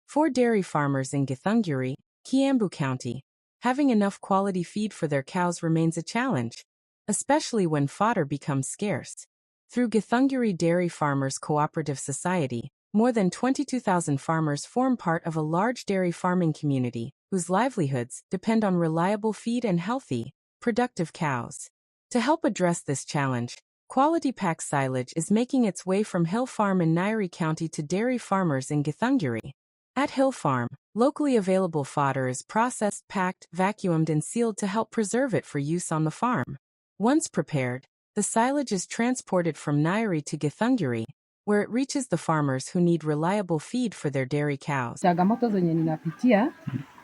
For dairy farmers in Githunguri, Kiambu County, having enough quality feed for their cows remains a challenge, especially when fodder becomes scarce. Through Githunguri Dairy Farmers Cooperative Society, more than 22,000 farmers form part of a large dairy farming community whose livelihoods depend on reliable feed and healthy, productive cows. To help address this challenge, Quality Pack Silage is making its way from Hill Farm in Nairi County to dairy farmers in Githunguri. At Hill Farm, locally available fodder is processed, packed, vacuumed, and sealed to help preserve it for use on the farm. Once prepared, the silage is transported from Nairi to Githunguri, where it reaches the farmers who need reliable feed for their dairy cows. Changamoto zenye ninapitia,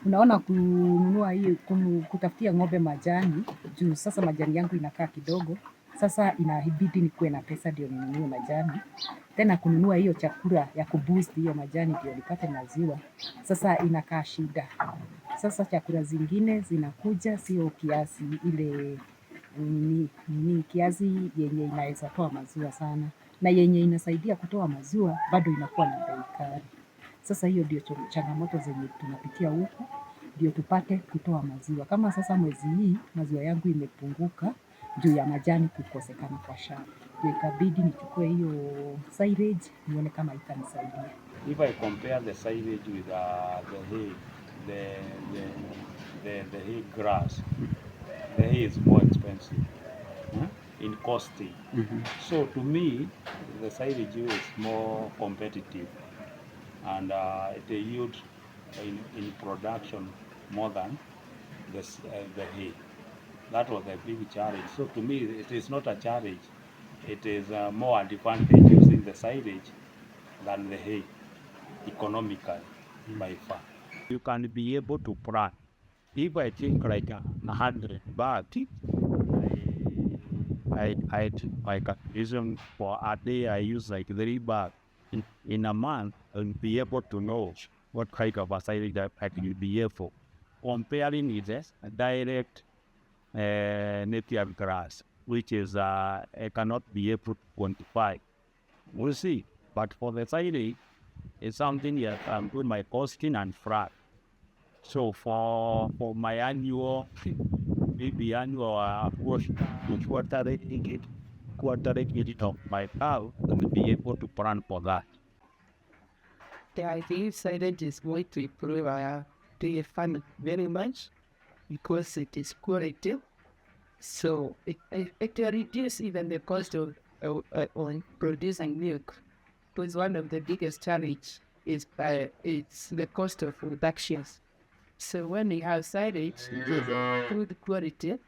unaona kununua hii kutafutia ng'ombe majani, juu sasa majani yangu inakaa kidogo. Sasa inabidi nikuwe na pesa ndio ninunue majani. Tena kununua hiyo chakula ya kuboost hiyo majani ndio nipate maziwa. Sasa inakaa shida. Sasa chakula zingine zinakuja sio kiasi ile ni kiasi yenye inaweza toa maziwa sana. Na yenye inasaidia kutoa maziwa bado inakuwa na bei kali. Sasa hiyo ndio changamoto zenye tunapitia huku ndio tupate kutoa maziwa. Kama sasa mwezi hii maziwa yangu imepunguka juu ya majani kukosekana kwa shamba. Ndio ikabidi nichukue hiyo silage nione kama itanisaidia. If I compare the silage with the hay grass, the hay is more expensive in costing. So to me, the silage is more competitive and it yields in production more than the hay. That was a big challenge. So to me, it is not a challenge. It is more advantage using the silage than the hay economically by far. You can be able to plant. If I think like 100 bags, I can use for a day. I use like 3 bags. In a month, I'll be able to know what kind of a silage that I will be able. Comparing with this direct native grass, which is I cannot be able to quantify. We'll see. But for the silage, it's something that I'm doing my costing and frac. So for my annual, maybe annual quarterly of my cow, I'll be able to plan for that. The idea silage is going to improve our dairy farming very much because it is quality. So it reduces even the cost of producing milk. Because one of the biggest challenges is it's the cost of productions. So when you have silage, good quality,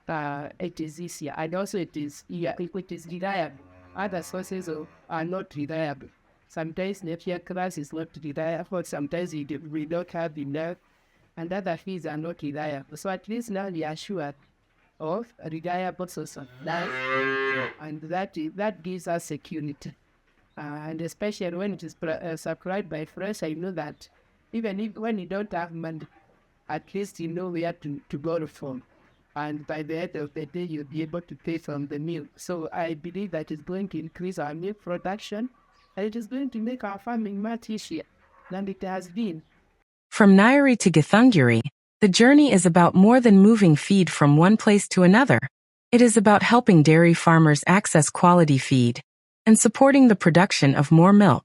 it is easier, and also it is reliable. Other sources are not reliable. Sometimes napier grass is not reliable. Sometimes we don't have enough, and other feeds are not reliable. So at least now we are sure of a reliable source of life, and that gives us security. And especially when it is supplied by fresh, I know that even when you don't have money, at least you know where to borrow from. And by the end of the day, you'll be able to pay from the milk. So I believe that it's going to increase our milk production, and it is going to make our farming much easier than it has been. From Nairi to Githunguri, the journey is about more than moving feed from one place to another. It is about helping dairy farmers access quality feed and supporting the production of more milk.